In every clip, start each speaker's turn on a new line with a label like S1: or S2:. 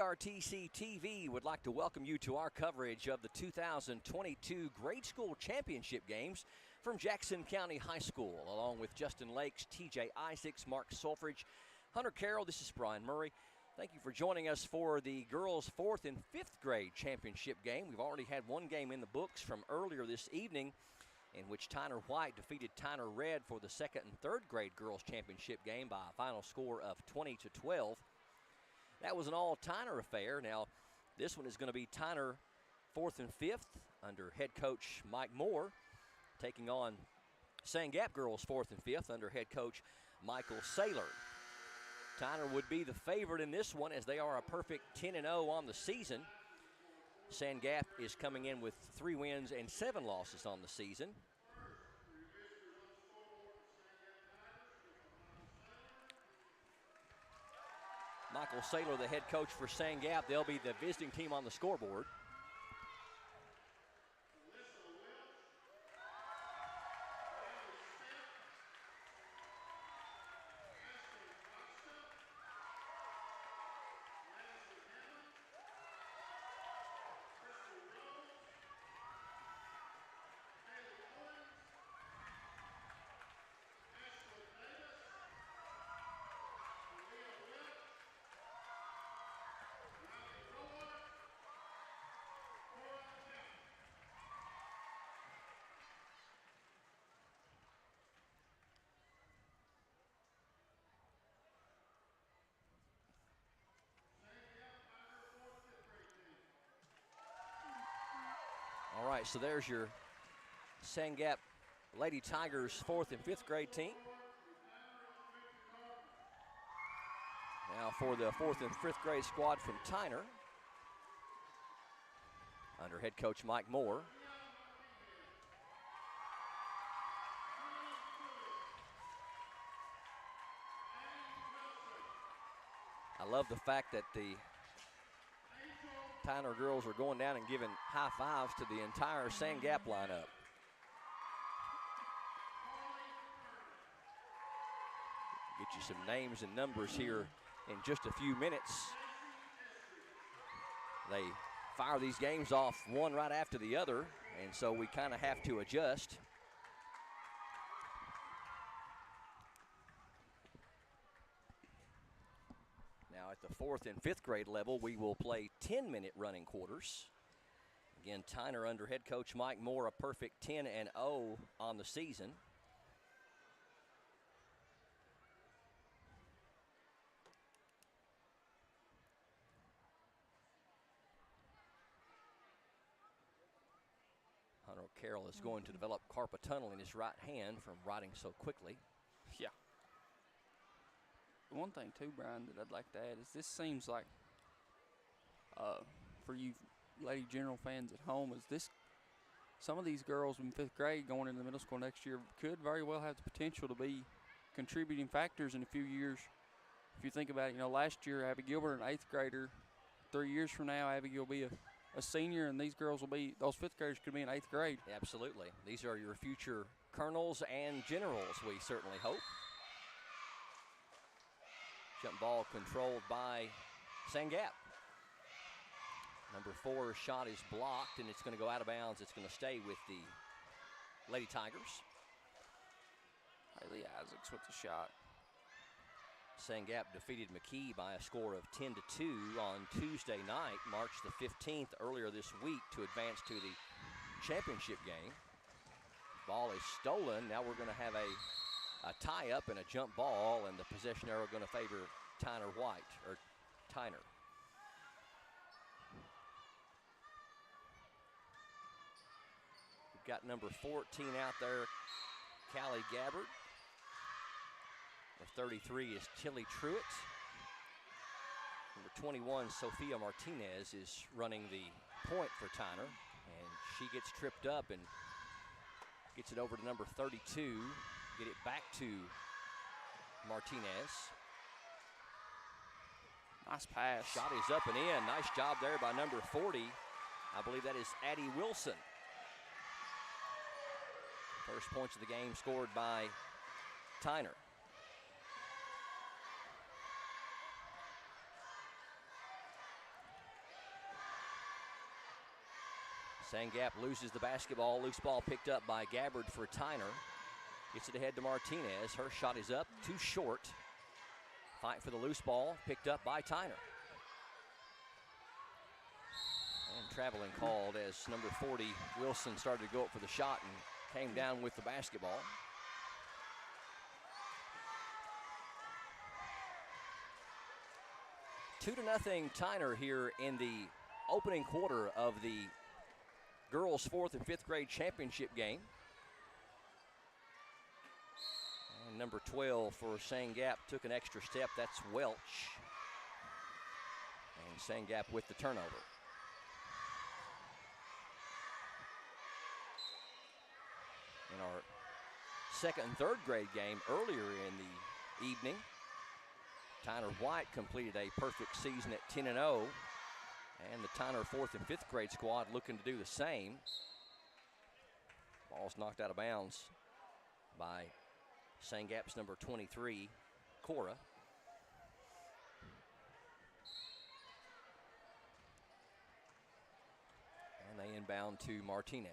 S1: PRTC TV would like to welcome you to our coverage of the 2022 Grade School Championship games from Jackson County High School, along with Justin Lakes, TJ Isaacs, Mark Sulfridge, Hunter Carroll. This is Brian Murray. Thank you for joining us for the girls' 4th and 5th grade championship game. We've already had one game in the books from earlier this evening, in which Tyner White defeated Tyner Red for the 2nd and 3rd grade girls championship game by a final score of 20-12. That was an all Tyner affair. Now, this one is going to be Tyner 4th and 5th under head coach Mike Moore, taking on Sand Gap girls 4th and 5th under head coach Michael Saylor. Tyner would be the favorite in this one, as they are a perfect 10-0 on the season. Sand Gap is coming in with 3 wins and 7 losses on the season. Michael Saylor, the head coach for Sand Gap. They'll be the visiting team on the scoreboard. All right, so there's your Sand Gap Lady Tigers 4th and 5th grade team. Now for the 4th and 5th grade squad from Tyner, under head coach Mike Moore. I love the fact that the Tyner girls are going down and giving high fives to the entire Sand Gap lineup. Get you some names and numbers here in just a few minutes. They fire these games off one right after the other, and so we kind of have to adjust. Now at the 4th and 5th grade level, we will play 10-minute running quarters. Again, Tyner under head coach Mike Moore, a perfect 10-0 on the season. Hunter Carroll is going to develop carpal tunnel in his right hand from riding so quickly.
S2: Yeah. One thing too, Brian, that I'd like to add is this seems like, for you Lady General fans at home, is this some of these girls in 5th grade going into middle school next year could very well have the potential to be contributing factors in a few years. If you think about it, last year Abby Gilbert, an 8th grader. 3 years from now, Abby will be a senior, and these girls will be, those 5th graders could be in 8th grade.
S1: Absolutely. These are your future colonels and generals, we certainly hope. Jump ball controlled by Sand Gap. Number 4 shot is blocked, and it's going to go out of bounds. It's going to stay with the Lady Tigers.
S2: Haley Isaacs with the shot.
S1: Sand Gap defeated McKee by a score of 10-2 on Tuesday night, March the 15th, earlier this week, to advance to the championship game. Ball is stolen. Now we're going to have a tie-up and a jump ball, and the possession arrow going to favor Tyner. We've got number 14 out there, Callie Gabbard. The 33 is Tilly Truitt. Number 21, Sophia Martinez, is running the point for Tyner, and she gets tripped up and gets it over to number 32. Get it back to Martinez.
S2: Nice pass.
S1: Shot is up and in. Nice job there by number 40. I believe that is Addie Wilson. First points of the game scored by Tyner. Sangap loses the basketball. Loose ball picked up by Gabbard for Tyner. Gets it ahead to Martinez. Her shot is up, too short. Fight for the loose ball, picked up by Tyner. And traveling called as number 40, Wilson, started to go up for the shot and came down with the basketball. Two to nothing Tyner here in the opening quarter of the girls' 4th and 5th grade championship game. And number 12 for Sangap took an extra step. That's Welch. And Sangap with the turnover. In our 2nd and 3rd grade game earlier in the evening, Tyner White completed a perfect season at 10-0. And the Tyner 4th and 5th grade squad looking to do the same. Ball's knocked out of bounds by Sangap's number 23, Cora. And they inbound to Martinez.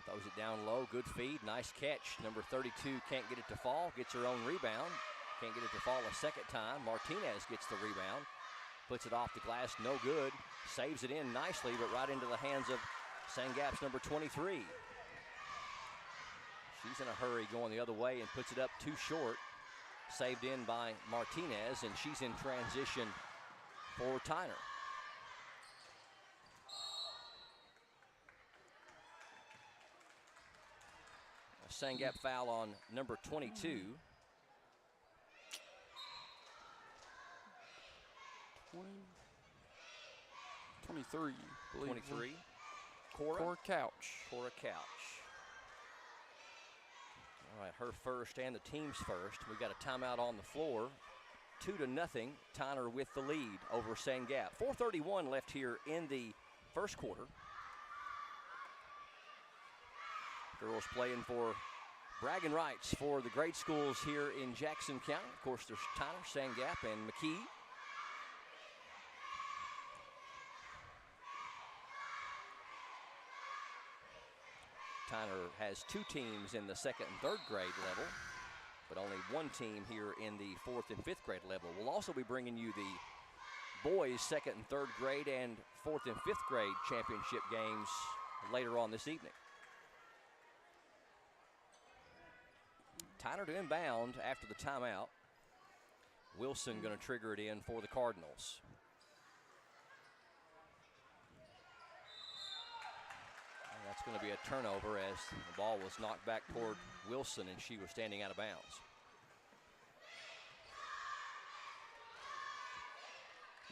S1: Throws it down low, good feed, nice catch. Number 32 can't get it to fall, gets her own rebound. Can't get it to fall a second time. Martinez gets the rebound, puts it off the glass, no good. Saves it in nicely, but right into the hands of Sangap's number 23. She's in a hurry going the other way and puts it up too short. Saved in by Martinez, and she's in transition for Tyner. A Sangap foul on number 22.
S2: 23.
S1: 23. Cora
S2: Couch.
S1: Cora Couch. All right, her first and the team's first. We got a timeout on the floor. 2-0. Tyner with the lead over Sangap. 4:31 left here in the first quarter. Girls playing for bragging rights for the grade schools here in Jackson County. Of course, there's Tyner, Sangap, and McKee. Tyner has 2 teams in the 2nd and 3rd grade level, but only 1 team here in the 4th and 5th grade level. We'll also be bringing you the boys' 2nd and 3rd grade and 4th and 5th grade championship games later on this evening. Tyner to inbound after the timeout. Wilson going to trigger it in for the Cardinals. That's going to be a turnover as the ball was knocked back toward Wilson and she was standing out of bounds.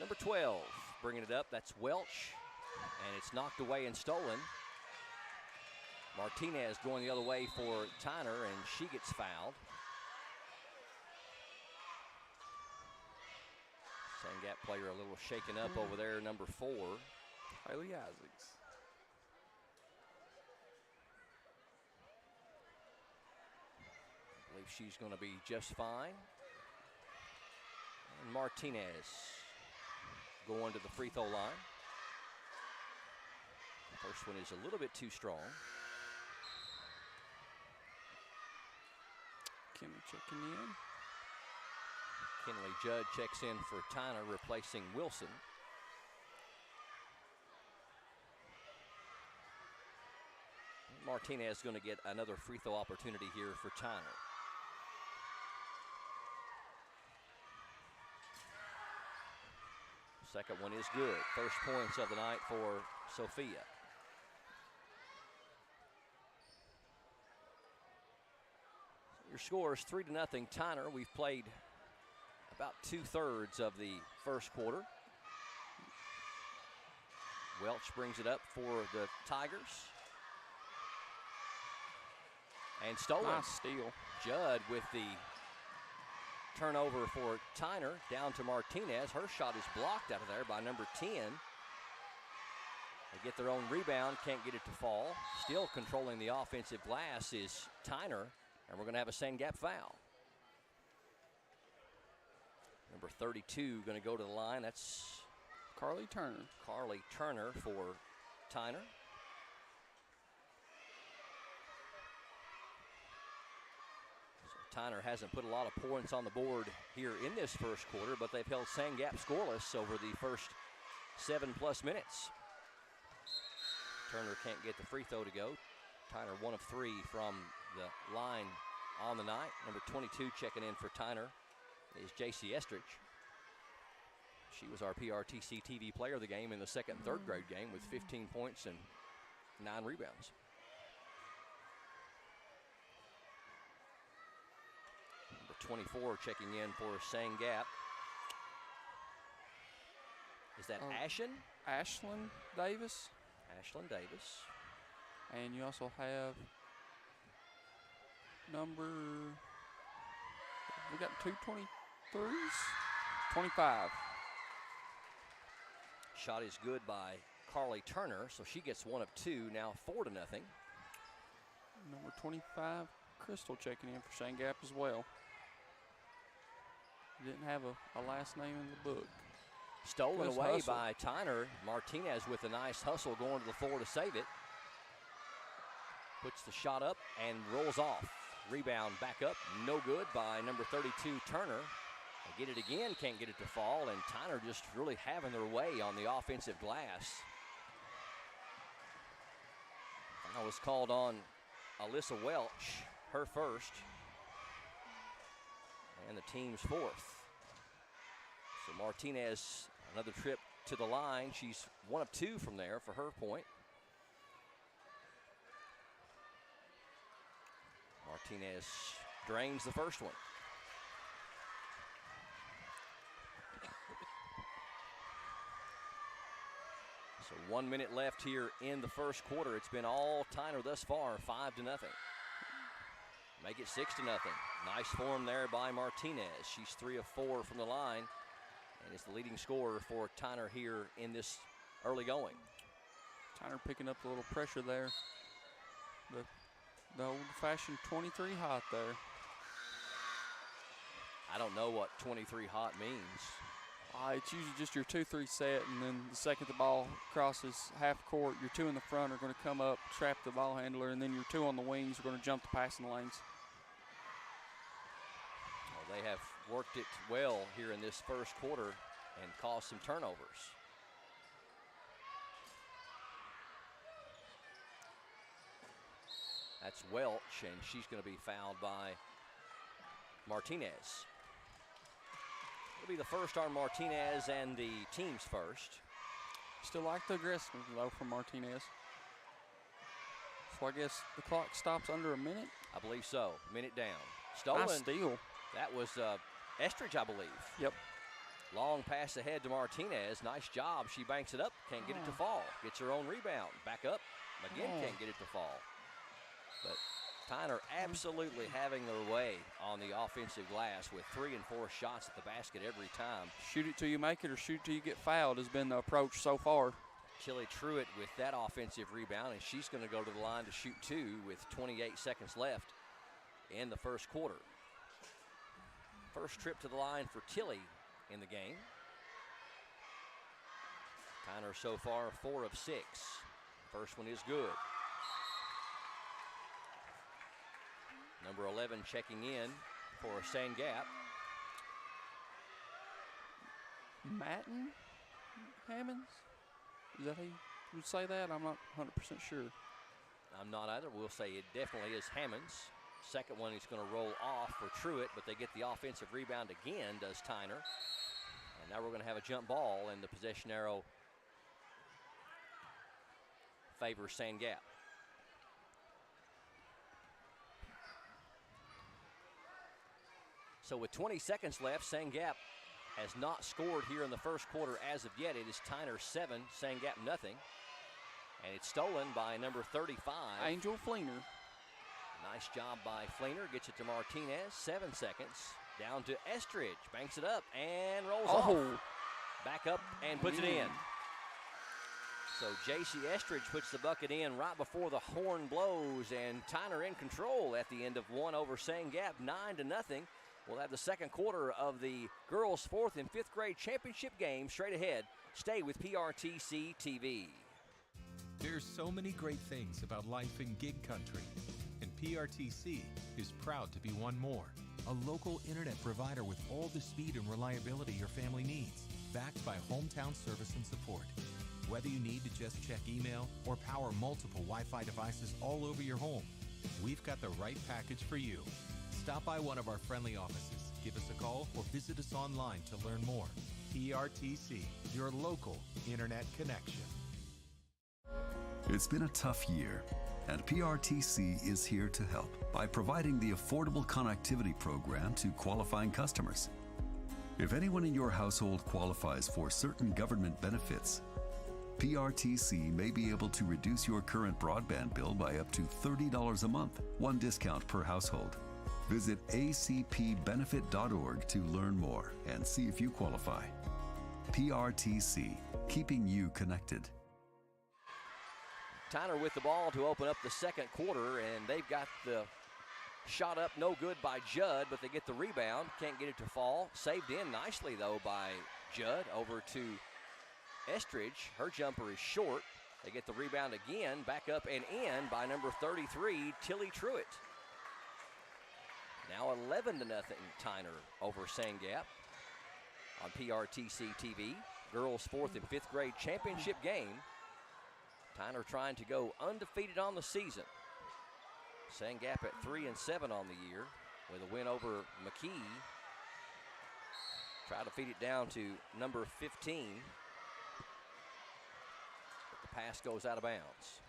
S1: Number 12 bringing it up, that's Welch, and it's knocked away and stolen. Martinez going the other way for Tyner, and she gets fouled. Sangap player a little shaken up over there, number 4.
S2: Haley Isaacs.
S1: I believe she's going to be just fine. And Martinez going to the free throw line. First one is a little bit too strong.
S2: Kenley checking in.
S1: Kenley Judd checks in for Tyner, replacing Wilson. Martinez is going to get another free throw opportunity here for Tyner. Second one is good. First points of the night for Sophia. Your score is 3-0 Tyner. We've played about 2/3 of the first quarter. Welch brings it up for the Tigers. And stolen.
S2: Nice steal.
S1: Judd with the turnover for Tyner, down to Martinez. Her shot is blocked out of there by number 10. They get their own rebound, can't get it to fall. Still controlling the offensive glass is Tyner, and we're going to have a Sangap foul. Number 32 going to go to the line. That's
S2: Carly Turner.
S1: Carly Turner for Tyner. So Tyner hasn't put a lot of points on the board here in this first quarter, but they've held Sangap scoreless over the first 7+ minutes. Turner can't get the free throw to go. Tyner 1 of 3 from the line on the night. Number 22 checking in for Tyner is J.C. Estridge. She was our PRTC TV player of the game in the second and third grade game with 15 points and 9 rebounds. Number 24 checking in for Sangap. Is that Ashen?
S2: Ashlyn Davis.
S1: Ashlyn Davis.
S2: And you also have we got 2 23s? 25.
S1: Shot is good by Carly Turner, so she gets 1 of 2, now 4-0.
S2: Number 25, Crystal checking in for Sangap as well. Didn't have a last name in the book.
S1: Stolen away by Tyner. Martinez with a nice hustle going to the floor to save it. Puts the shot up and rolls off. Rebound back up, no good by number 32, Turner. They get it again, can't get it to fall, and Tyner just really having their way on the offensive glass. Foul was called on Alyssa Welch, her first, and the team's 4th. So Martinez, another trip to the line. She's 1 of 2 from there for her point. Martinez drains the first one. So 1 minute left here in the first quarter. It's been all Tyner thus far, 5-0. Make it 6-0. Nice form there by Martinez. She's 3 of 4 from the line and is the leading scorer for Tyner here in this early going.
S2: Tyner picking up a little pressure there. The old-fashioned 23 hot there.
S1: I don't know what 23 hot means.
S2: It's usually just your 2-3 set, and then the second the ball crosses half court, your 2 in the front are going to come up, trap the ball handler, and then your 2 on the wings are going to jump the passing lanes.
S1: Well, they have worked it well here in this first quarter and caused some turnovers. That's Welch, and she's going to be fouled by Martinez. It'll be the first on Martinez and the team's first.
S2: Still like the aggressiveness, though, from Martinez. So I guess the clock stops under a minute?
S1: I believe so. Minute down. Stolen.
S2: Nice steal.
S1: That was Estridge, I believe.
S2: Yep.
S1: Long pass ahead to Martinez. Nice job. She banks it up. Can't get it to fall. Gets her own rebound. Back up. Again, can't get it to fall. But Tyner absolutely having their way on the offensive glass with 3 and 4 shots at the basket every time.
S2: Shoot it till you make it or shoot it till you get fouled has been the approach so far.
S1: Chili Truitt with that offensive rebound, and she's going to go to the line to shoot 2 with 28 seconds left in the first quarter. First trip to the line for Tilly in the game. Tyner so far 4 of 6. First one is good. Number 11 checking in for Sangap.
S2: Matten Hammonds? Is that how you would say that? I'm not 100% sure.
S1: I'm not either. We'll say it definitely is Hammonds. Second one is going to roll off for Truitt, but they get the offensive rebound again, does Tyner. And now we're going to have a jump ball, and the possession arrow favors Sangap. So with 20 seconds left, Sangap has not scored here in the first quarter as of yet. It is Tyner 7, Sangap nothing. And it's stolen by number 35.
S2: Angel Fleener.
S1: Nice job by Fleener. Gets it to Martinez. 7 seconds. Down to Estridge. Banks it up and rolls off. Back up and puts it in. So J.C. Estridge puts the bucket in right before the horn blows, and Tyner in control at the end of one over Sangap, 9-0. We'll have the second quarter of the girls' 4th and 5th grade championship game straight ahead. Stay with PRTC TV.
S3: There's so many great things about life in gig country, and PRTC is proud to be one more. A local internet provider with all the speed and reliability your family needs, backed by hometown service and support. Whether you need to just check email or power multiple Wi-Fi devices all over your home, we've got the right package for you. Stop by one of our friendly offices, give us a call, or visit us online to learn more. PRTC, your local internet connection.
S4: It's been a tough year, and PRTC is here to help by providing the Affordable Connectivity Program to qualifying customers. If anyone in your household qualifies for certain government benefits, PRTC may be able to reduce your current broadband bill by up to $30 a month, one discount per household. Visit acpbenefit.org to learn more and see if you qualify. PRTC, keeping you connected.
S1: Tyner with the ball to open up the second quarter, and they've got the shot up, no good by Judd, but they get the rebound. Can't get it to fall. Saved in nicely, though, by Judd. Over to Estridge. Her jumper is short. They get the rebound again, back up and in by number 33, Tilly Truitt. Now 11-0 Tyner over Sangap on PRTC TV. Girls' 4th and 5th grade championship game. Tyner trying to go undefeated on the season. Sangap at 3-7 on the year with a win over McKee. Try to feed it down to number 15. But the pass goes out of bounds.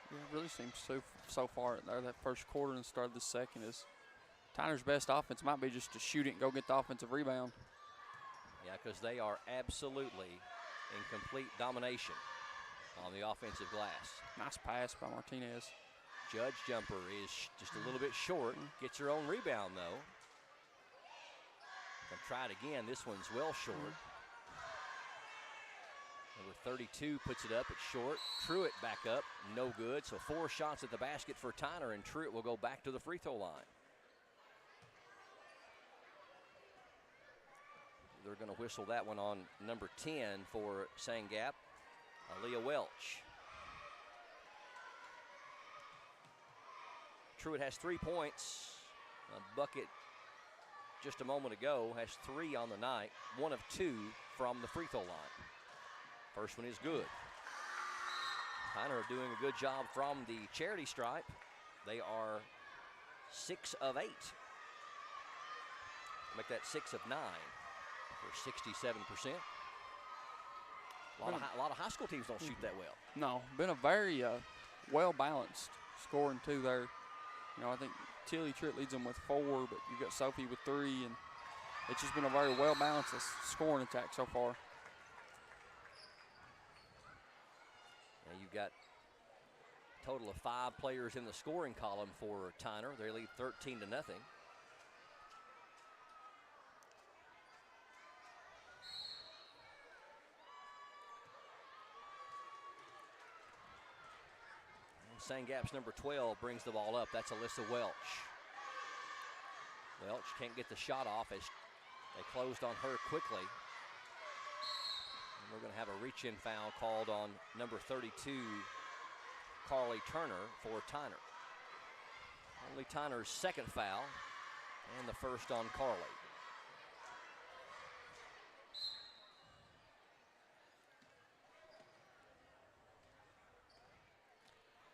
S2: Yeah, it really seems so far there, that first quarter and the start of the second is Tyner's best offense might be just to shoot it and go get the offensive rebound.
S1: Yeah, because they are absolutely in complete domination on the offensive glass.
S2: Nice pass by Martinez.
S1: Judge jumper is just a little bit short. Gets her own rebound, though. Gonna try it again. This one's well short. Number 32 puts it up. It's short. Truitt back up. No good. So 4 shots at the basket for Tyner, and Truitt will go back to the free throw line. They're going to whistle that one on number 10 for Sangap, Aaliyah Welch. Truitt has 3 points. A bucket just a moment ago, has 3 on the night, 1 of 2 from the free throw line. First one is good. Tyner doing a good job from the charity stripe. They are 6 of 8. Make that 6 of 9 for 67%. A lot of high school teams don't shoot that well.
S2: No, been a very well-balanced scoring too there. You know, I think Tilly Truitt leads them with 4, but you got Sophie with 3, and it's just been a very well-balanced scoring attack so far.
S1: Now you've got a total of 5 players in the scoring column for Tyner. They lead 13-0. Sangap's number 12 brings the ball up. That's Alyssa Welch. Welch can't get the shot off as they closed on her quickly. And we're going to have a reach-in foul called on number 32, Carly Turner, for Tyner. Only Tyner's second foul, and the first on Carly.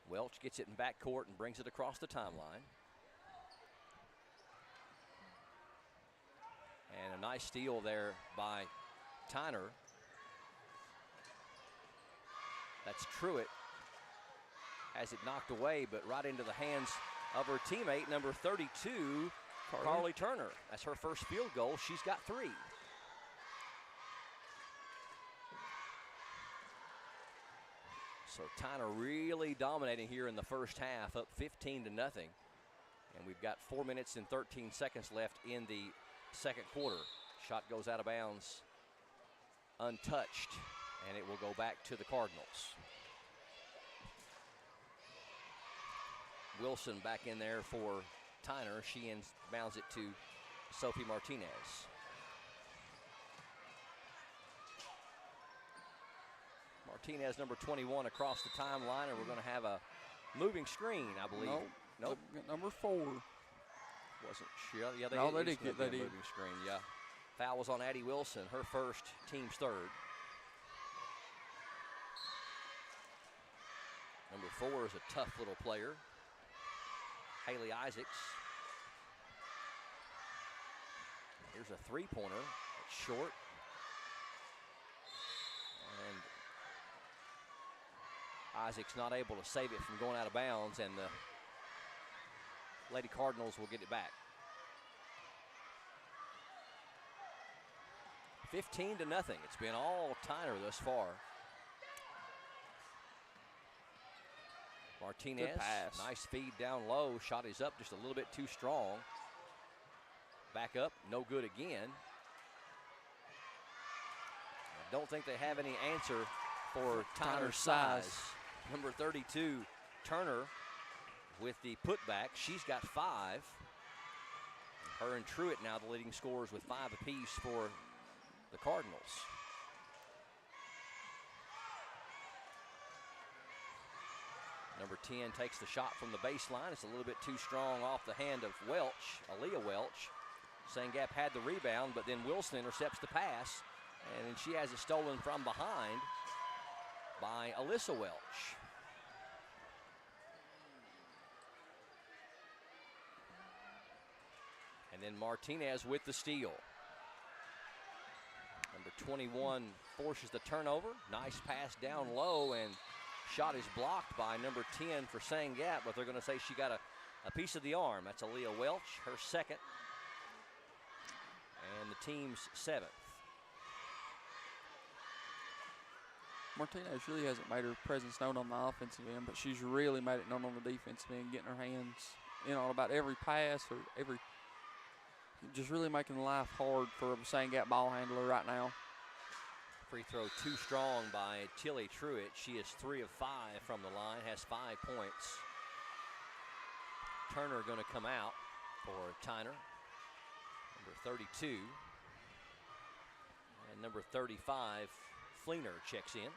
S1: Welch gets it in backcourt and brings it across the timeline. And a nice steal there by Tyner. That's Truitt. Has it knocked away, but right into the hands of her teammate, number 32, Carly Turner. That's her first field goal. She's got 3. So Tyner really dominating here in the first half, up 15-0. And we've got 4 minutes and 13 seconds left in the second quarter. Shot goes out of bounds, untouched, and it will go back to the Cardinals. Wilson back in there for Tyner. She inbounds it to Sophie Martinez. Martinez, number 21, across the timeline, and we're going to have a moving screen, I believe. Nope.
S2: Number 4.
S1: Wasn't sure. Yeah, they
S2: did get that
S1: moving screen. Yeah. Foul was on Addie Wilson, her first, team's third. Number 4 is a tough little player. Haley Isaacs. Here's a three-pointer. It's short. And Isaacs not able to save it from going out of bounds, and the Lady Cardinals will get it back. 15-0. It's been all Tyner thus far. Martinez, nice feed down low. Shot is up just a little bit too strong. Back up, no good again. I don't think they have any answer for Tyner's size. Number 32, Turner, with the putback. She's got 5. Her and Truitt now the leading scorers with 5 apiece for the Cardinals. Number 10 takes the shot from the baseline. It's a little bit too strong off the hand of Welch, Aaliyah Welch. Sangap had the rebound, but then Wilson intercepts the pass, and then she has it stolen from behind by Alyssa Welch. And then Martinez with the steal. Number 21 forces the turnover. Nice pass down low, and shot is blocked by number 10 for Sangap, but they're going to say she got a piece of the arm. That's Aaliyah Welch, her second, and the team's 7th.
S2: Martinez really hasn't made her presence known on the offensive end, but she's really made it known on the defensive end, getting her hands in on about every pass or just really making life hard for a Sangap ball handler right now.
S1: Free throw too strong by Tilly Truitt. She is 3 of 5 from the line, has 5 points. Turner going to come out for Tyner. Number 32. And number 35, Fleener, checks in.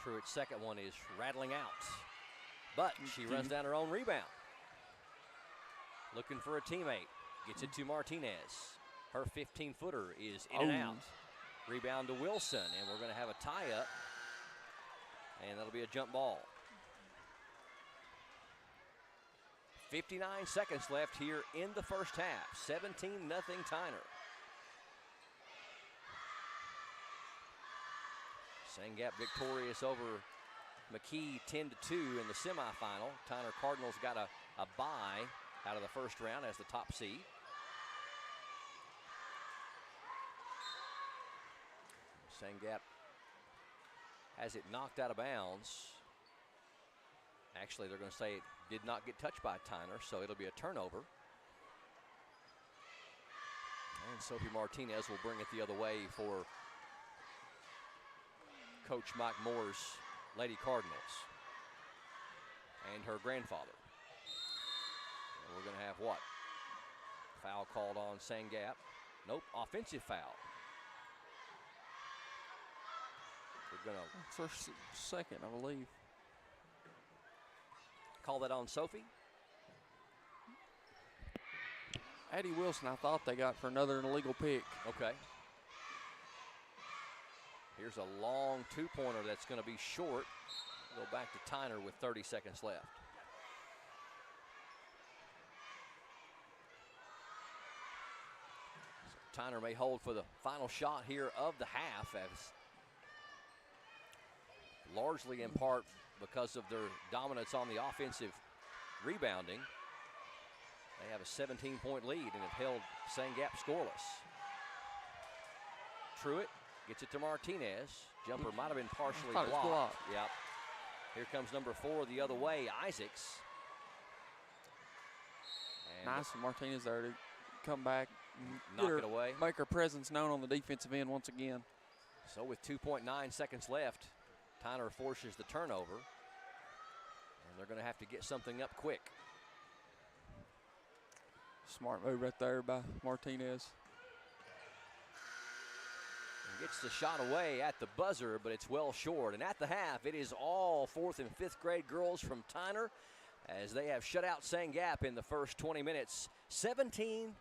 S1: Truitt's second one is rattling out, but she runs down her own rebound. Looking for a teammate. Gets it to Martinez. Her 15-footer is in and out. Rebound to Wilson, and we're going to have a tie-up, and that'll be a jump ball. 59 seconds left here in the first half. 17-0 Tyner. Sangap victorious over McKee 10-2 in the semifinal. Tyner Cardinals got a bye out of the first round as the top seed. Sangap has it knocked out of bounds. Actually, they're going to say it did not get touched by Tyner, so it'll be a turnover. And Sophie Martinez will bring it the other way for Coach Mike Moore's Lady Cardinals and her grandfather. And we're going to have what? Foul called on Sangap. Nope, offensive foul. We're going to...
S2: It's her second, I believe.
S1: Call that on Sophie.
S2: Addie Wilson, I thought they got for another illegal pick.
S1: Okay. Here's a long two-pointer that's going to be short. Go back to Tyner with 30 seconds left. So Tyner may hold for the final shot here of the half, as largely in part because of their dominance on the offensive rebounding. They have a 17-point lead and have held Sangap scoreless. Truitt gets it to Martinez. Jumper might have been partially blocked. Yep. Here comes number 4 the other way, Isaacs. And
S2: nice for Martinez there to come back and
S1: knock it away.
S2: Make her presence known on the defensive end once again.
S1: So with 2.9 seconds left, Tyner forces the turnover. And they're going to have to get something up quick.
S2: Smart move right there by Martinez.
S1: And gets the shot away at the buzzer, but it's well short. And at the half, it is all 4th and 5th grade girls from Tyner as they have shut out St. Gap in the first 20 minutes, 17-0.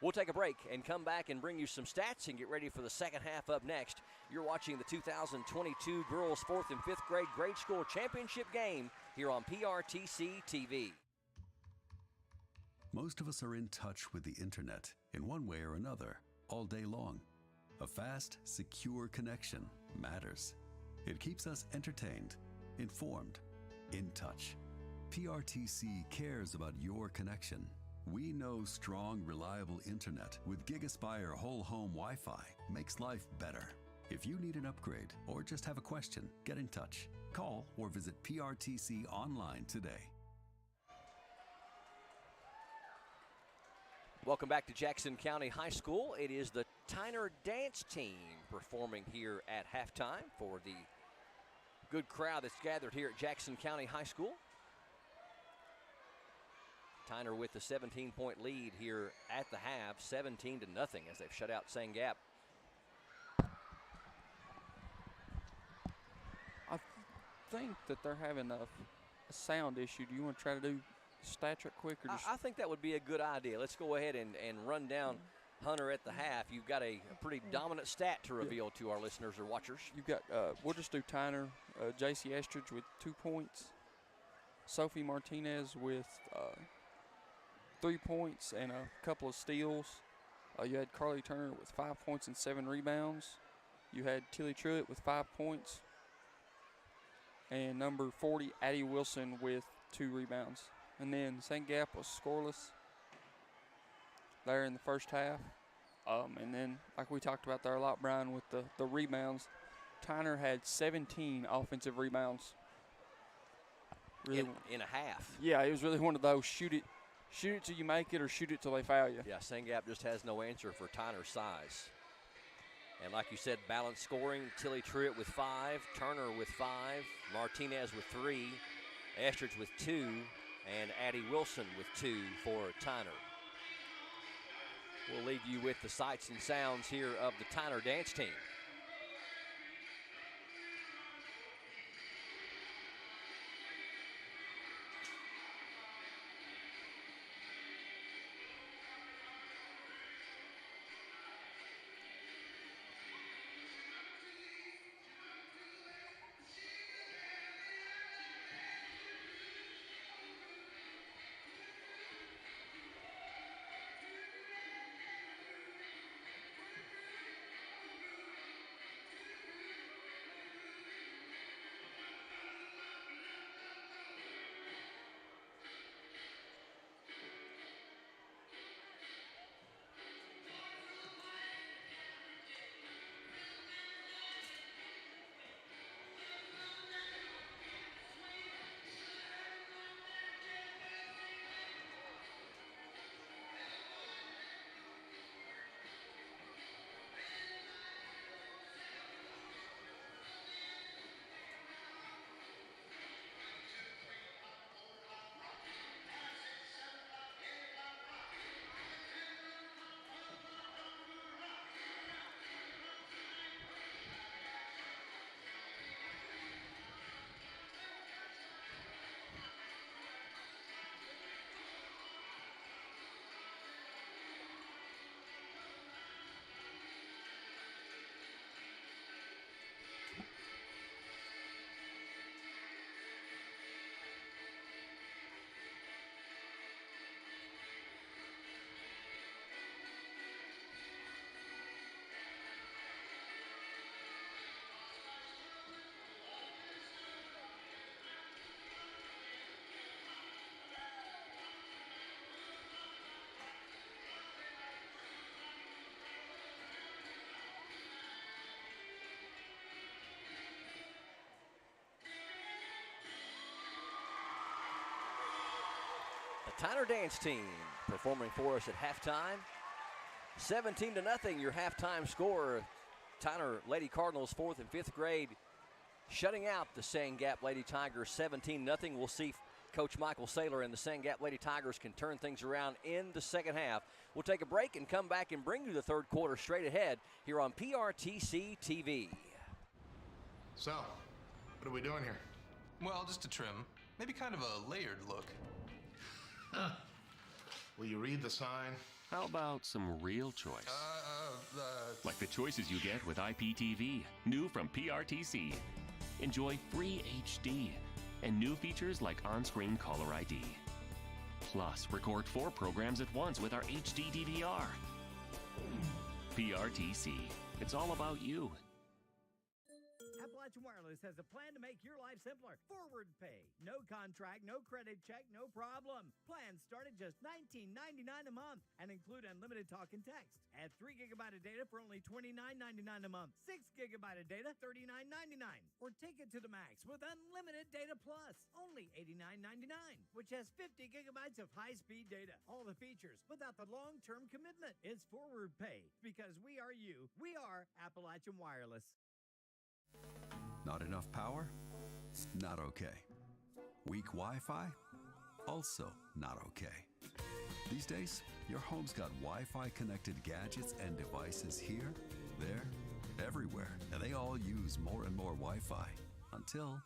S1: We'll take a break and come back and bring you some stats and get ready for the second half up next. You're watching the 2022 Girls 4th and 5th grade school championship game here on PRTC TV.
S4: Most of us are in touch with the internet in one way or another all day long. A fast, secure connection matters. It keeps us entertained, informed, in touch. PRTC cares about your connection. We know strong, reliable internet with GigaSpire whole home Wi-Fi makes life better. If you need an upgrade or just have a question, get in touch. Call or visit PRTC online today.
S1: Welcome back to Jackson County High School. It is the Tyner dance team performing here at halftime for the good crowd that's gathered here at Jackson County High School. Tyner with the 17-point lead here at the half, 17-0 as they've shut out St. Gap.
S2: I think that they're having a sound issue. Do you want to try to do stats real quick? Or just
S1: I think that would be a good idea. Let's go ahead and run down Hunter at the half. You've got a pretty dominant stat to reveal to our listeners or watchers.
S2: You've got, we'll just do Tyner, J.C. Estridge with 2 points, Sophie Martinez with 3 points and a couple of steals. You had Carly Turner with 5 points and 7 rebounds. You had Tilly Truitt with 5 points. And number 40, Addie Wilson with 2 rebounds. And then St. Gap was scoreless there in the first half. And then, like we talked about there a lot, Brian, with the rebounds, Tyner had 17 offensive rebounds. Really
S1: in a half.
S2: Yeah, it was really one of those shoot it till you make it or shoot it till they foul you.
S1: Yeah, St. Gap just has no answer for Tyner's size. And like you said, balanced scoring, Tilly Truitt with 5, Turner with 5, Martinez with 3, Estridge with 2, and Addie Wilson with 2 for Tyner. We'll leave you with the sights and sounds here of the Tyner dance team. Tyner dance team performing for us at halftime. 17-0, your halftime score. Tyner Lady Cardinals, 4th and 5th grade, shutting out the St. Gap Lady Tigers 17-0. We'll see Coach Michael Saylor and the Sand Gap Lady Tigers can turn things around in the second half. We'll take a break and come back and bring you the third quarter straight ahead here on PRTC TV.
S5: So, what are we doing here?
S6: Well, just a trim. Maybe kind of a layered look.
S5: Will you read the sign?
S7: How about some real choice? Like the choices you get with IPTV, new from PRTC. Enjoy free HD and new features like on-screen caller ID. Plus, record 4 programs at once with our HD DVR. PRTC. It's all about you.
S8: Appalachian Wireless has a plan to make your life simpler. Forward pay. No contract, no credit check, no problem. Plans start at just $19.99 a month and include unlimited talk and text. Add 3 gigabyte of data for only $29.99 a month. 6 gigabyte of data, $39.99. Or take it to the max with unlimited data plus, only $89.99, which has 50 gigabytes of high-speed data. All the features without the long-term commitment. It's forward pay because we are you. We are Appalachian Wireless.
S4: Not enough power? Not okay. Weak Wi-Fi? Also not okay. These days, your home's got Wi-Fi connected gadgets and devices here, there, everywhere, and they all use more and more Wi-Fi until,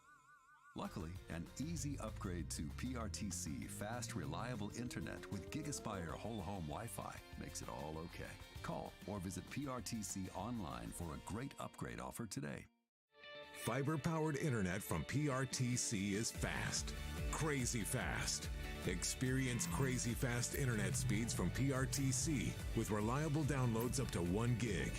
S4: luckily, an easy upgrade to PRTC fast, reliable internet with GigaSpire whole home Wi-Fi makes it all okay. Call or visit PRTC online for a great upgrade offer today.
S9: Fiber-powered internet from PRTC is fast, crazy fast. Experience crazy fast internet speeds from PRTC with reliable downloads up to 1 gig.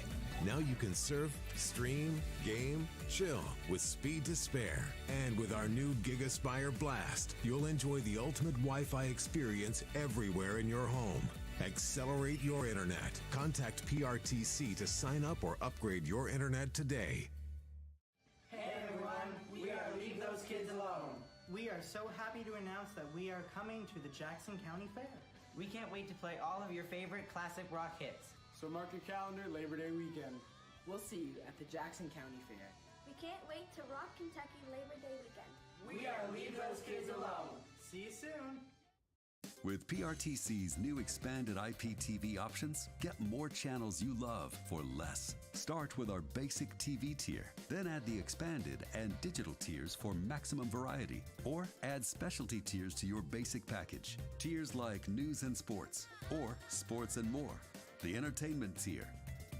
S9: Now you can surf, stream, game, chill with speed to spare. And with our new GigaSpire Blast, you'll enjoy the ultimate Wi-Fi experience everywhere in your home. Accelerate your internet. Contact PRTC to sign up or upgrade your internet today.
S10: Hey everyone, we are Leave Those Kids Alone. We are so happy to announce that we are coming to the Jackson County Fair.
S11: We can't wait to play all of your favorite classic rock hits.
S12: So mark your calendar, Labor Day weekend.
S13: We'll see you at the Jackson County Fair.
S14: We can't wait to rock Kentucky Labor Day weekend.
S10: We are Leave Those Kids Alone. See you soon.
S4: With PRTC's new expanded IPTV options, get more channels you love for less. Start with our basic TV tier, then add the expanded and digital tiers for maximum variety, or add specialty tiers to your basic package. Tiers like news and sports, or sports and more, the entertainment tier,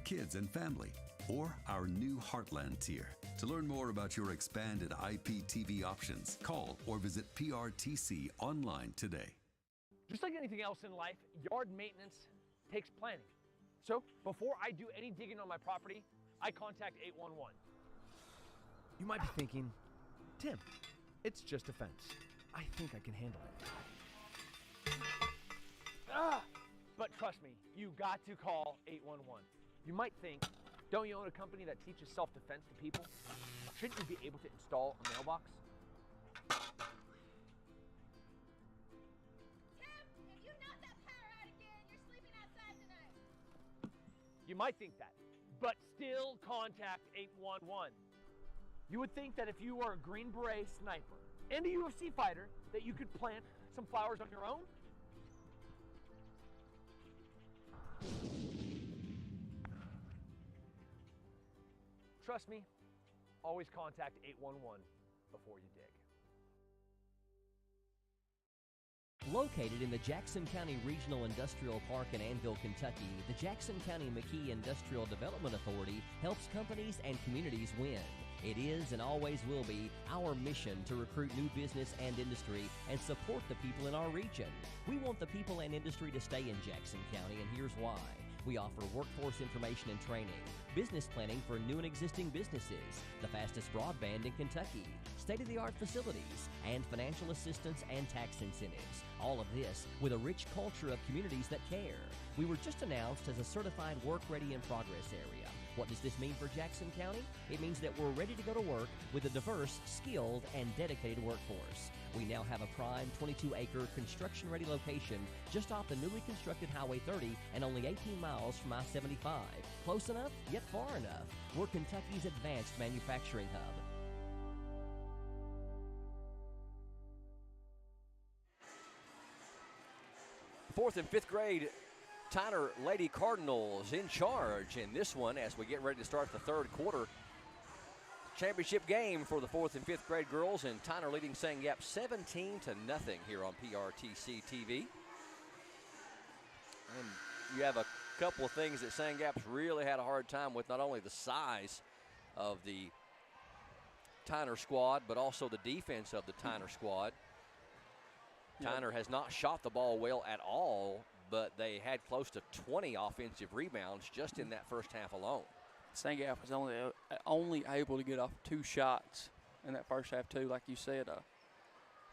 S4: kids and family, or our new Heartland tier. To learn more about your expanded IPTV options, call or visit PRTC online today.
S15: Just like anything else in life, yard maintenance takes planning. So before I do any digging on my property, I contact 811.
S16: You might be thinking, Tim, it's just a fence. I think I can handle it.
S15: But trust me, you got to call 811. You might think, don't you own a company that teaches self-defense to people? Shouldn't you be able to install a mailbox? You might think that, but still contact 811. You would think that if you were a Green Beret sniper and a UFC fighter, that you could plant some flowers on your own. Trust me, always contact 811 before you dig.
S1: Located in the Jackson County Regional Industrial Park in Annville, Kentucky, the Jackson County McKee Industrial Development Authority helps companies and communities win. It is and always will be our mission to recruit new business and industry and support the people in our region. We want the people and industry to stay in Jackson County, and here's why. We offer workforce information and training, business planning for new and existing businesses, the fastest broadband in Kentucky, state-of-the-art facilities, and financial assistance and tax incentives. All of this with a rich culture of communities that care. We were just announced as a certified work-ready in progress area. What does this mean for Jackson County? It means that we're ready to go to work with a diverse, skilled, and dedicated workforce. We now have a prime 22-acre construction-ready location just off the newly constructed Highway 30 and only 18 miles from I-75. Close enough, yet far enough. We're Kentucky's advanced manufacturing hub. 4th and 5th grade Tyner Lady Cardinals in charge in this one as we get ready to start the third quarter. Championship game for the 4th and 5th grade girls, and Tyner leading St. Gap 17-0 here on PRTC TV. And you have a couple of things that St. Gap's really had a hard time with, not only the size of the Tyner squad, but also the defense of the Tyner squad. Tyner has not shot the ball well at all, but they had close to 20 offensive rebounds just in that first half alone.
S2: St. Gap was only able to get off 2 shots in that first half, too. Like you said,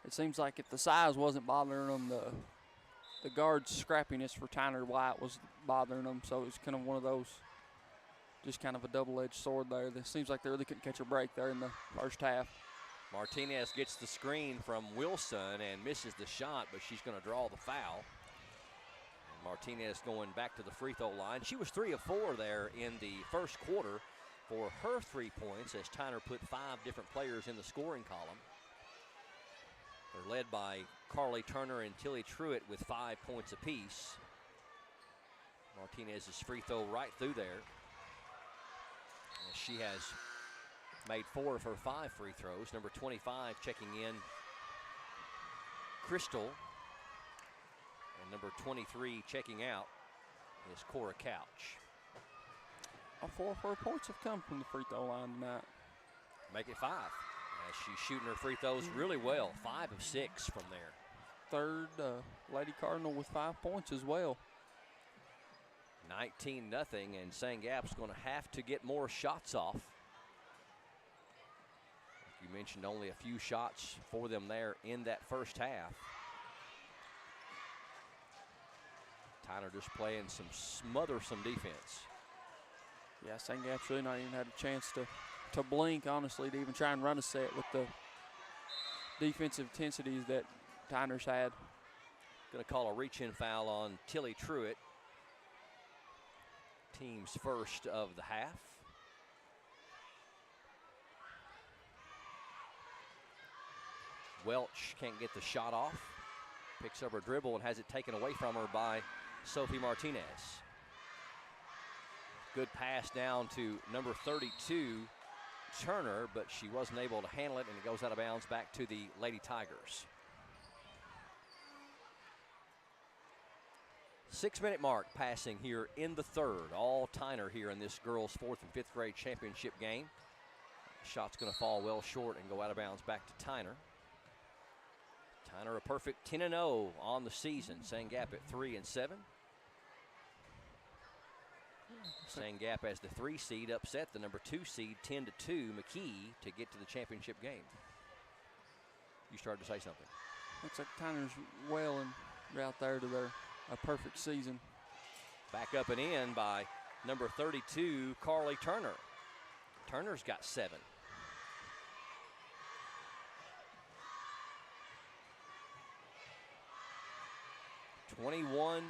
S2: it seems like if the size wasn't bothering them, the guard's scrappiness for Tyner White was bothering them. So it was kind of one of those, just kind of a double-edged sword there. It seems like they really couldn't catch a break there in the first half.
S1: Martinez gets the screen from Wilson and misses the shot, but she's going to draw the foul. And Martinez going back to the free throw line. She was 3 of 4 there in the first quarter for her 3 points as Tyner put 5 different players in the scoring column. They're led by Carly Turner and Tilly Truitt with 5 points apiece. Martinez's free throw right through there. And she has made 4 of her 5 free throws. Number 25 checking in, Crystal. And number 23 checking out is Cora Couch.
S2: All 4 of her points have come from the free throw line tonight.
S1: Make it 5. As she's shooting her free throws really well. 5 of 6 from there.
S2: Third Lady Cardinal with 5 points as well.
S1: 19-0, and St. Gap's going to have to get more shots off. You mentioned only a few shots for them there in that first half. Tyner just playing some smothersome defense.
S2: Yeah, St. Gap's really not even had a chance to blink, honestly, to even try and run a set with the defensive intensities that Tyner's had.
S1: Going to call a reach-in foul on Tilly Truitt. Team's first of the half. Welch can't get the shot off. Picks up her dribble and has it taken away from her by Sophie Martinez. Good pass down to number 32, Turner, but she wasn't able to handle it, and it goes out of bounds back to the Lady Tigers. 6-minute mark passing here in the third. All Tyner here in this girls' 4th and 5th grade championship game. Shot's going to fall well short and go out of bounds back to Tyner. Tyner a perfect 10-0 on the season. St. Gap at 3-7. St. Gap as the 3 seed upset the number 2 seed 10-2 McKee to get to the championship game. You started to say something.
S2: Looks like Tyner's well and route there to a perfect season.
S1: Back up and in by number 32, Carly Turner. Turner's got 7. $21-0.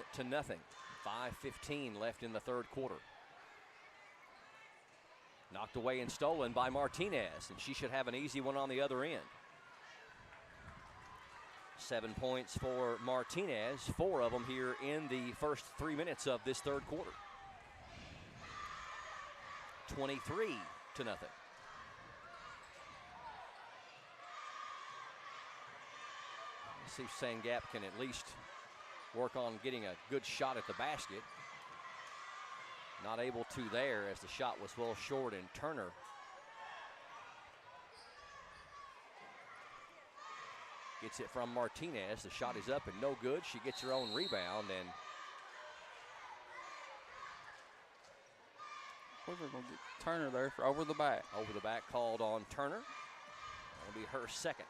S1: 5:15 left in the third quarter. Knocked away and stolen by Martinez, and she should have an easy one on the other end. 7 points for Martinez, 4 of them here in the first 3 minutes of this third quarter. 23-0. Let's see if St. Gap can at least work on getting a good shot at the basket. Not able to there as the shot was well short, and Turner gets it from Martinez. The shot is up and no good. She gets her own rebound, and
S2: we're going to get Turner there for over the back.
S1: Over the back called on Turner. That'll be her second.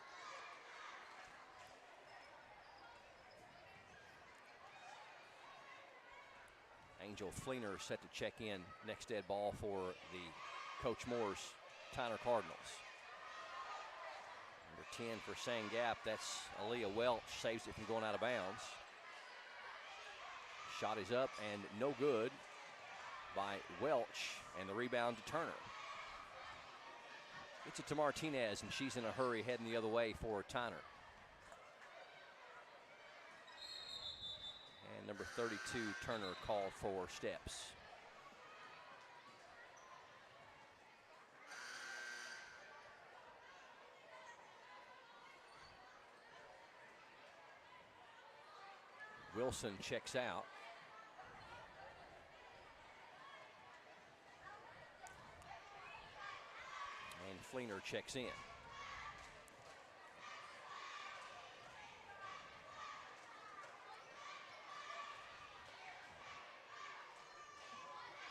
S1: Angel Fleener set to check in next dead ball for the Coach Moore's Tyner Cardinals. Number 10 for St. Gap, that's Aaliyah Welch, saves it from going out of bounds. Shot is up and no good by Welch, and the rebound to Turner. Gets it to Martinez, and she's in a hurry heading the other way for Tyner. And number 32, Turner, called for steps. Wilson checks out. And Fleener checks in.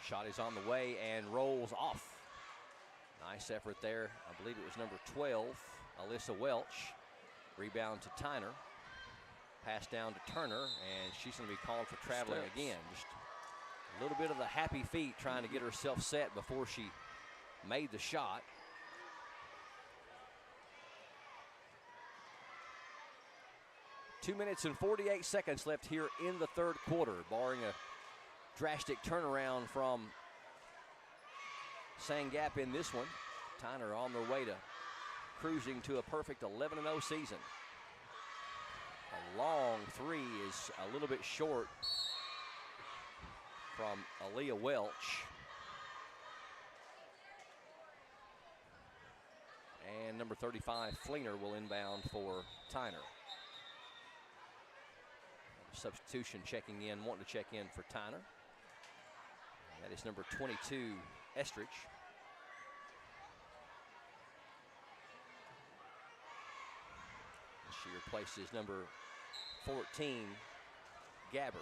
S1: Shot is on the way and rolls off. Nice effort there. I believe it was number 12, Alyssa Welch. Rebound to Tyner. Pass down to Turner, and she's going to be called for traveling again. Just a little bit of the happy feet trying to get herself set before she made the shot. Two minutes and 48 seconds left here in the third quarter, barring a drastic turnaround from Sangap in this one. Tyner on their way to cruising to a perfect 11-0 season. A long three is a little bit short from Aaliyah Welch. And number 35, Fleener, will inbound for Tyner. Substitution checking in, wanting to check in for Tyner. That is number 22, Estridge. She replaces number 14, Gabbard.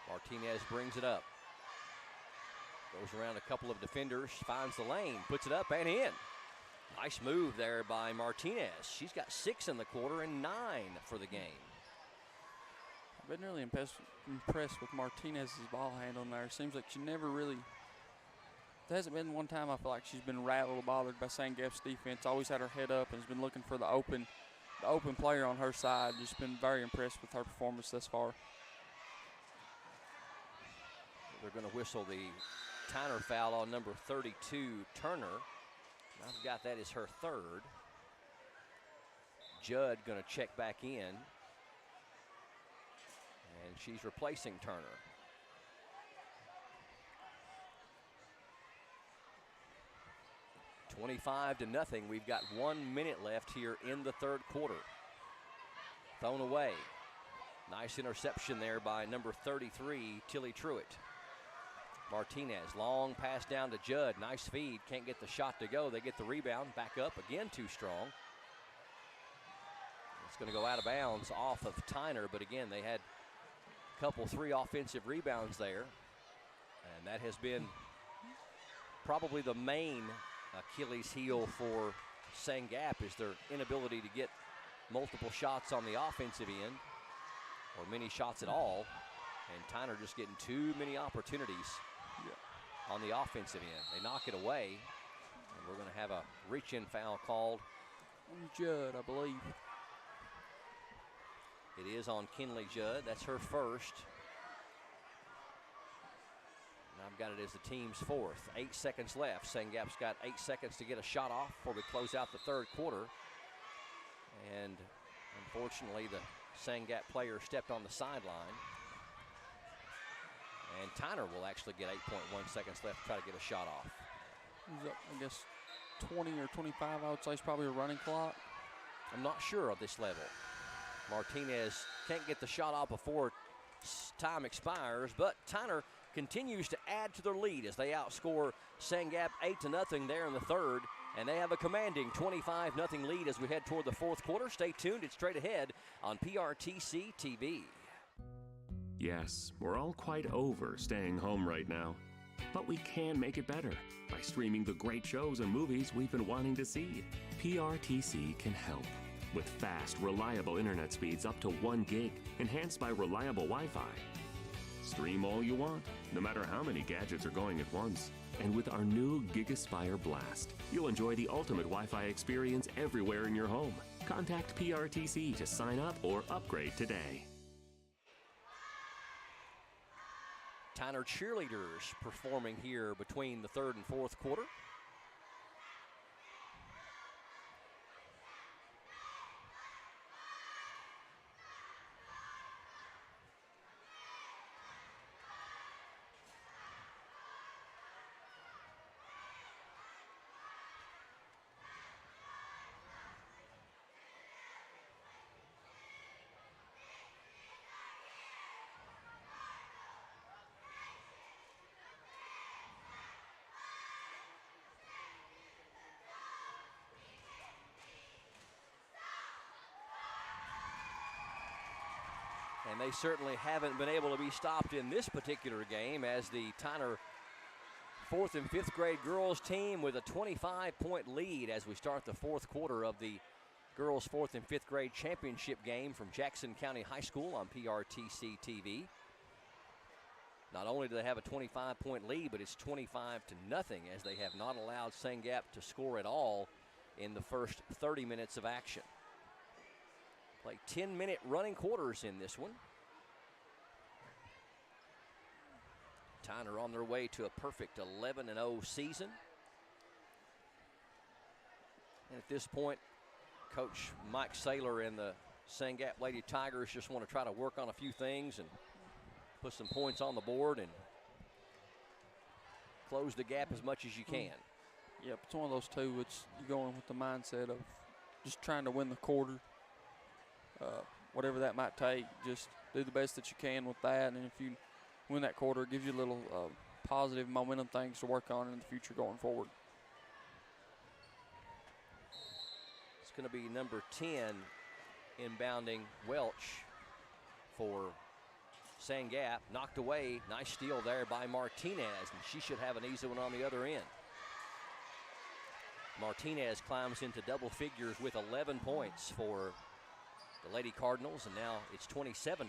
S1: Martinez brings it up. Goes around a couple of defenders, finds the lane, puts it up and in. Nice move there by Martinez. She's got 6 in the quarter and 9 for the game.
S2: I've been really impressed with Martinez's ball handling there. Seems like she never really, there hasn't been one time I feel like she's been rattled or bothered by Sangap's defense. Always had her head up and has been looking for the open player on her side. Just been very impressed with her performance thus far.
S1: They're going to whistle the Tyner foul on number 32, Turner. I've got that as her third. Judd going to check back in. And she's replacing Turner. $25-0. We've got 1 minute left here in the third quarter. Thrown away. Nice interception there by number 33, Tilly Truitt. Martinez, long pass down to Judd. Nice feed, can't get the shot to go. They get the rebound, back up, again too strong. It's going to go out of bounds off of Tyner, but again, they had a couple, 3 offensive rebounds there. And that has been probably the main Achilles heel for Sangap, is their inability to get multiple shots on the offensive end, or many shots at all. And Tyner just getting too many opportunities on the offensive end. They knock it away, and we're going to have a reach-in foul called
S2: on Judd, I believe.
S1: It is on Kinley Judd. That's her first. And I've got it as the team's fourth. 8 seconds left. Sangap's got 8 seconds to get a shot off before we close out the third quarter. And unfortunately, the Sangap player stepped on the sideline. And Tyner will actually get 8.1 seconds left to try to get a shot off.
S2: He's up, I guess, 20 or 25, I would say, is probably a running clock.
S1: I'm not sure of this level. Martinez can't get the shot off before time expires, but Tyner continues to add to their lead as they outscore Sangap 8-0 there in the third. And they have a commanding 25-0 lead as we head toward the fourth quarter. Stay tuned, it's straight ahead on PRTC TV.
S7: Yes, we're all quite over staying home right now. But we can make it better by streaming the great shows and movies we've been wanting to see. PRTC can help with fast, reliable internet speeds up to 1 gig, enhanced by reliable Wi-Fi. Stream all you want, no matter how many gadgets are going at once. And with our new GigaSpire Blast, you'll enjoy the ultimate Wi-Fi experience everywhere in your home. Contact PRTC to sign up or upgrade today.
S1: Tyner cheerleaders performing here between the third and fourth quarter. And they certainly haven't been able to be stopped in this particular game, as the Tyner 4th and 5th grade girls team with a 25-point lead as we start the fourth quarter of the girls 4th and 5th grade championship game from Jackson County High School on PRTC TV. Not only do they have a 25-point lead, but it's 25-0 as they have not allowed Sangap to score at all in the first 30 minutes of action. Play 10-minute running quarters in this one. Tyner on their way to a perfect 11-0 season. And at this point, Coach Mike Saylor and the Sangap Lady Tigers just want to try to work on a few things and put some points on the board and close the gap as much as you can.
S2: Yep, it's one of those two. It's you're going with the mindset of just trying to win the quarter. Whatever that might take, just do the best that you can with that. And if you win that quarter, it gives you a little positive momentum things to work on in the future going forward.
S1: It's going to be number 10 inbounding Welch for Sangap. Knocked away. Nice steal there by Martinez, and she should have an easy one on the other end. Martinez climbs into double figures with 11 points for the Lady Cardinals, and now it's 27-0.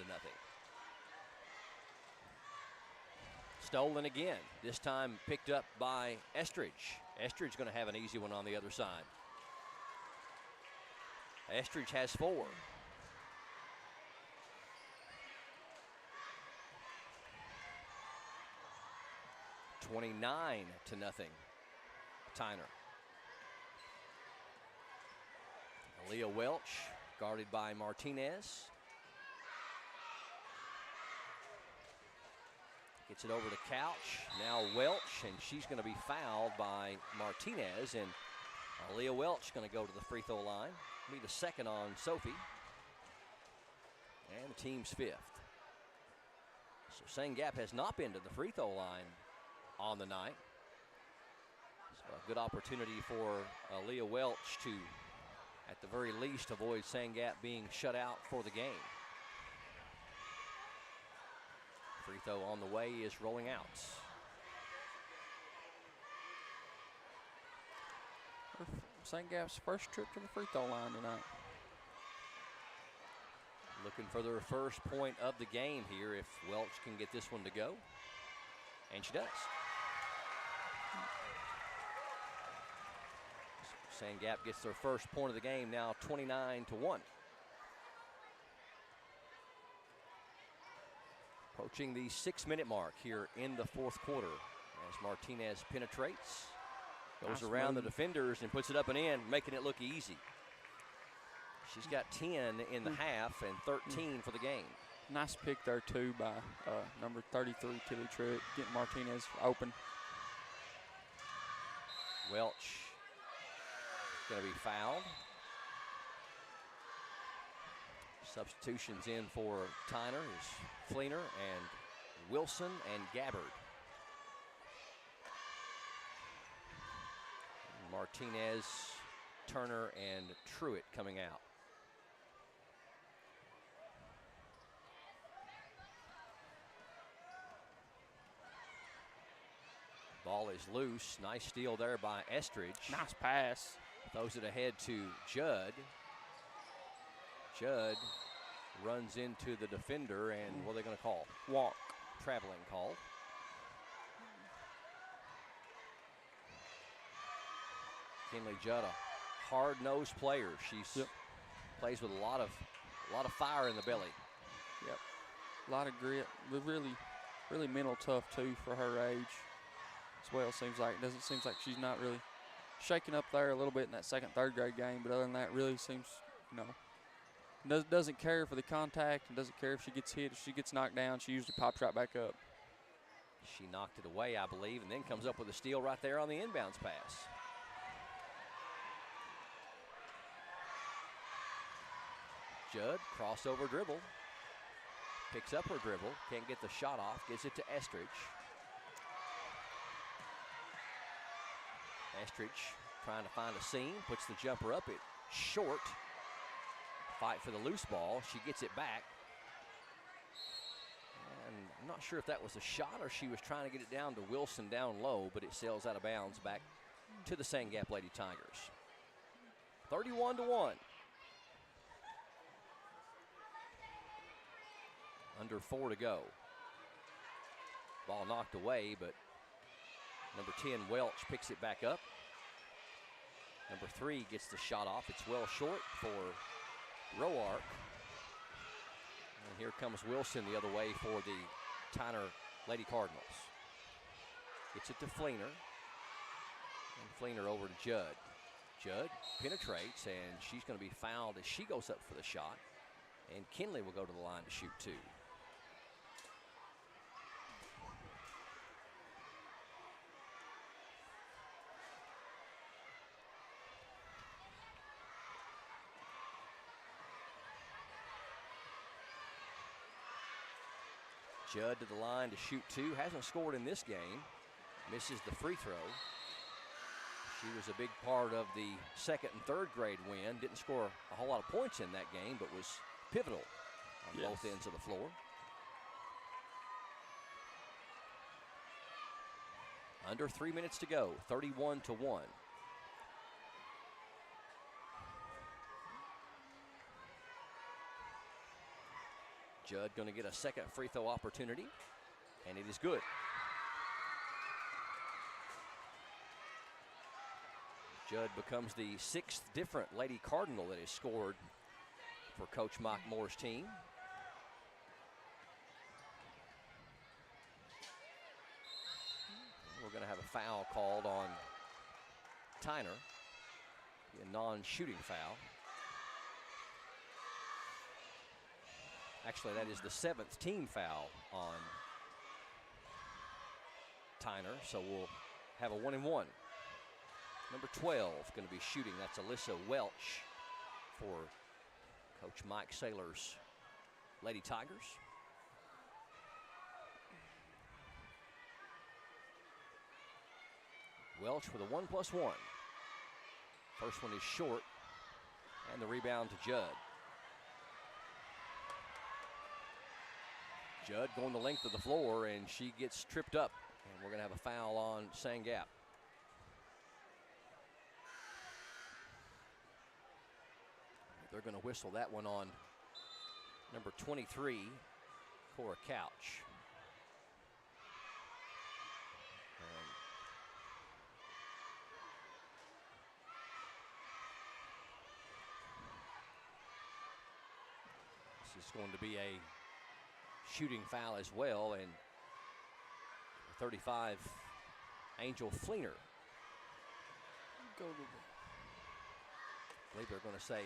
S1: Stolen again, this time picked up by Estridge. Estridge going to have an easy one on the other side. Estridge has 4. $29-0. Tyner. Aaliyah Welch guarded by Martinez. Gets it over to Couch. Now Welch, and she's going to be fouled by Martinez, and Aaliyah Welch going to go to the free throw line. Be the second on Sophie. And the team's 5th. So Sangap has not been to the free throw line on the night. So a good opportunity for Aaliyah Welch to, at the very least, avoid Sangap being shut out for the game. Free throw on the way is rolling out.
S2: Sangap's first trip to the free throw line tonight.
S1: Looking for their first point of the game here if Welch can get this one to go. And she does. Sangap gets their first point of the game, now 29-1. Approaching the 6-minute mark here in the fourth quarter as Martinez penetrates, goes around the defenders and puts it up and in, making it look easy. She's got 10 in the half and 13 for the game.
S2: Nice pick there, too, by number 33, Tilly Truitt, getting Martinez open.
S1: Welch going to be fouled. Substitutions in for Tyner is Fleener and Wilson and Gabbard. Martinez, Turner, and Truitt coming out. Ball is loose. Nice steal there by Estridge.
S2: Nice pass.
S1: Throws it ahead to Judd. Judd runs into the defender, and what are they going to call?
S2: Walk.
S1: Traveling call. Kinley Judd, a hard-nosed player. She plays with a lot of fire in the belly.
S2: Yep. A lot of grit. But really mental tough too for her age. As well, seems like. Doesn't seem like she's not really shaking up there a little bit in that second, third grade game, but other than that, really seems, doesn't care for the contact and doesn't care if she gets hit. If she gets knocked down, she usually pops right back up.
S1: She knocked it away, I believe, and then comes up with a steal right there on the inbounds pass. Judd, crossover dribble. Picks up her dribble, can't get the shot off, gives it to Estridge. Estridge trying to find a seam, puts the jumper up, it's short. Fight for the loose ball, she gets it back. And I'm not sure if that was a shot or she was trying to get it down to Wilson down low, but it sails out of bounds back to the Sand Gap Lady Tigers. 31-1. Under 4 to go. Ball knocked away, but number 10, Welch, picks it back up. Number 3 gets the shot off. It's well short for Roark. And here comes Wilson the other way for the Tyner Lady Cardinals. Gets it to Fleener. And Fleener over to Judd. Judd penetrates, and she's going to be fouled as she goes up for the shot. And Kinley will go to the line to shoot 2. Judd to the line to shoot 2. Hasn't scored in this game. Misses the free throw. She was a big part of the 2nd and 3rd grade win. Didn't score a whole lot of points in that game, but was pivotal on both ends of the floor. Under 3 minutes to go, 31-1. Judd going to get a second free throw opportunity, and it is good. Judd becomes the 6th different Lady Cardinal that has scored for Coach Mike Moore's team. We're going to have a foul called on Tyner, a non-shooting foul. Actually, that is the 7th team foul on Tyner, so we'll have a 1-and-1. Number 12 going to be shooting. That's Alyssa Welch for Coach Mike Saylor's Lady Tigers. Welch with a 1+1. First one is short, and the rebound to Judd. Judd going the length of the floor, and she gets tripped up, and we're going to have a foul on Sand Gap. They're going to whistle that one on number 23, Cora Couch. This is going to be a shooting foul as well, and 35, Angel Fleener.
S2: Go to
S1: I believe they're going to say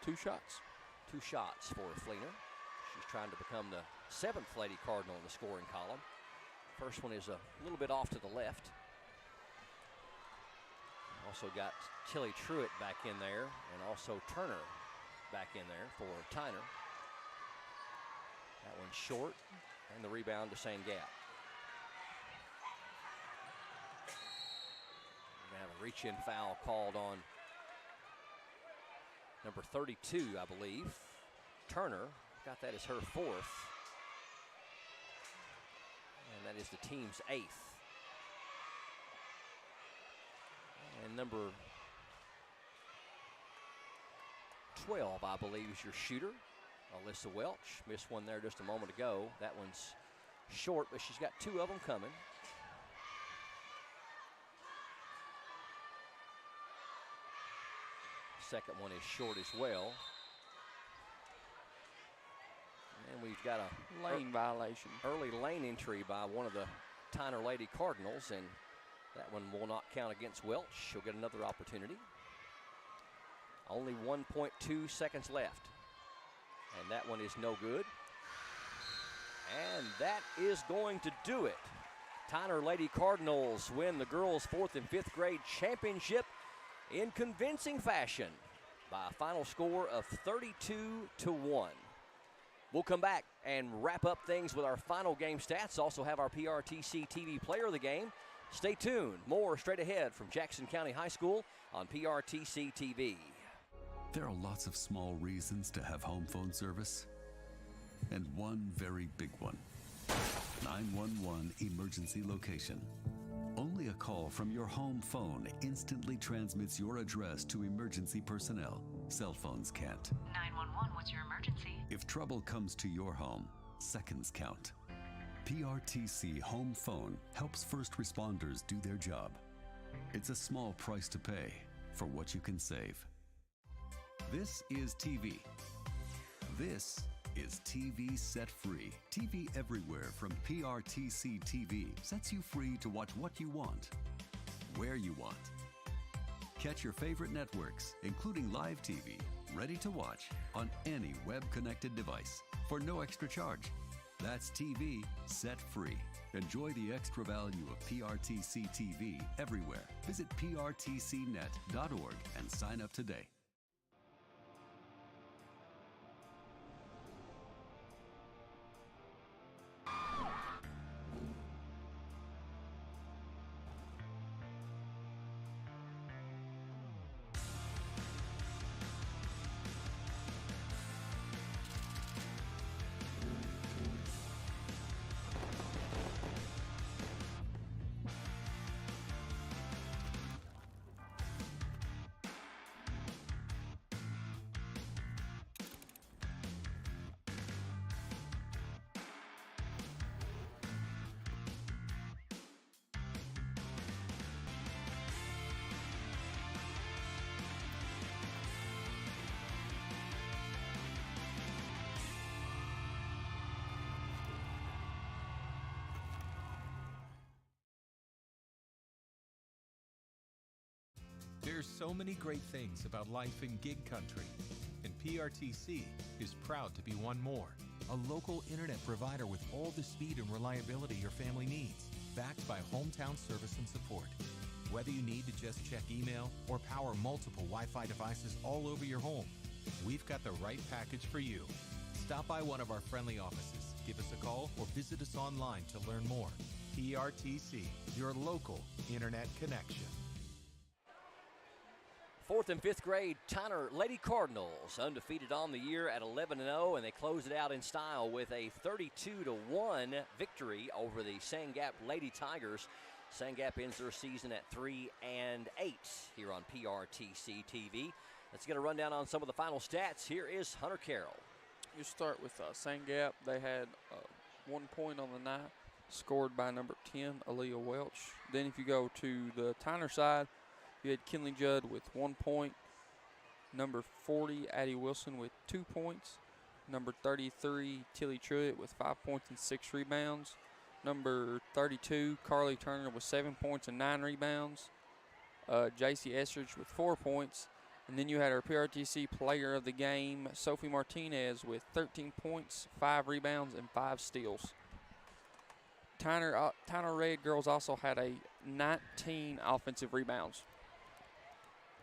S2: 2 shots.
S1: 2 shots for Fleener. She's trying to become the 7th Lady Cardinal in the scoring column. First one is a little bit off to the left. Also got Tilly Truitt back in there, and also Turner back in there for Tyner. That one's short, and the rebound to Sand Gap. We're going to have a reach-in foul called on number 32, I believe. Turner got that as her 4th. And that is the team's 8th. And number 12, I believe, is your shooter, Alyssa Welch. Missed one there just a moment ago. That one's short, but she's got 2 of them coming. Second one is short as well. And we've got a
S2: lane violation.
S1: Early lane entry by one of the Tyner Lady Cardinals, and that one will not count against Welch. She'll get another opportunity. Only 1.2 seconds left. And that one is no good. And that is going to do it. Tyner Lady Cardinals win the girls' 4th and 5th grade championship in convincing fashion by a final score of 32-1. We'll come back and wrap up things with our final game stats. Also have our PRTC TV player of the game. Stay tuned. More straight ahead from Jackson County High School on PRTC TV.
S4: There are lots of small reasons to have home phone service. and one very big one. 911 emergency location. Only a call from your home phone instantly transmits your address to emergency personnel. Cell phones can't.
S17: 911, what's your emergency?
S4: If trouble comes to your home, seconds count. PRTC Home Phone helps first responders do their job. It's a small price to pay for what you can save. This is TV. This is TV Set Free. TV everywhere from PRTC TV sets you free to watch what you want, where you want. Catch your favorite networks, including live TV, ready to watch on any web-connected device for no extra charge. That's TV Set Free. Enjoy the extra value of PRTC TV everywhere. Visit prtcnet.org and sign up today.
S3: There's so many great things about life in gig country, and PRTC is proud to be one more. A local internet provider with all the speed and reliability your family needs, backed by hometown service and support. Whether you need to just check email or power multiple Wi-Fi devices all over your home, we've got the right package for you. Stop by one of our friendly offices, give us a call, or visit us online to learn more. PRTC, your local internet connection.
S1: 4th and 5th grade Tyner Lady Cardinals undefeated on the year at 11-0, and they close it out in style with a 32-1 victory over the Sangap Lady Tigers. Sangap ends their season at 3-8 here on PRTC TV. Let's get a rundown on some of the final stats. Here is Hunter Carroll.
S2: You start with Sangap. They had 1 point on the night, scored by number 10, Aaliyah Welch. Then if you go to the Tyner side, you had Kinley Judd with 1 point, number 40, Addie Wilson with 2 points, number 33, Tilly Truitt with 5 points and 6 rebounds, number 32, Carly Turner with 7 points and 9 rebounds, J.C. Estridge with 4 points, and then you had our PRTC player of the game, Sophie Martinez, with 13 points, 5 rebounds, and 5 steals. Tyner Red girls also had a 19 offensive rebounds.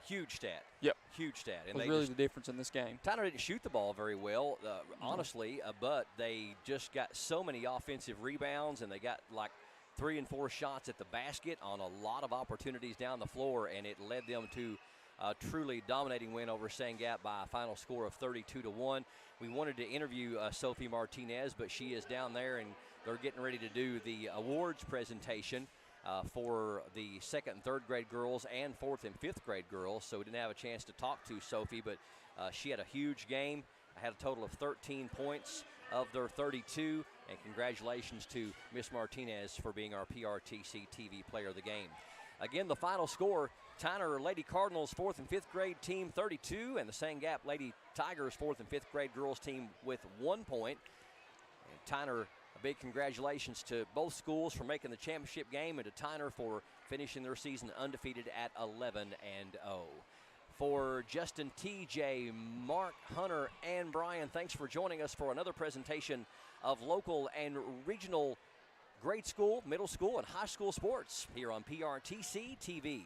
S1: Huge stat.
S2: Yep.
S1: Huge stat.
S2: And was really the difference in this game.
S1: Tyner didn't shoot the ball very well, honestly, but they just got so many offensive rebounds, and they got like 3 and 4 shots at the basket on a lot of opportunities down the floor, and it led them to a truly dominating win over Sangap by a final score of 32-1. We wanted to interview Sophie Martinez, but she is down there, and they're getting ready to do the awards presentation for the 2nd and 3rd grade girls and 4th and 5th grade girls. So we didn't have a chance to talk to Sophie, but she had a huge game. I had a total of 13 points of their 32, and congratulations to Miss Martinez for being our PRTC TV player of the game. Again, the final score, Tyner Lady Cardinals 4th and 5th grade team 32, and the Sangap Lady Tigers 4th and 5th grade girls team with 1 point. And Tyner, a big congratulations to both schools for making the championship game, and to Tyner for finishing their season undefeated at 11-0. For Justin, TJ, Mark, Hunter, and Brian, thanks for joining us for another presentation of local and regional grade school, middle school, and high school sports here on PRTC TV.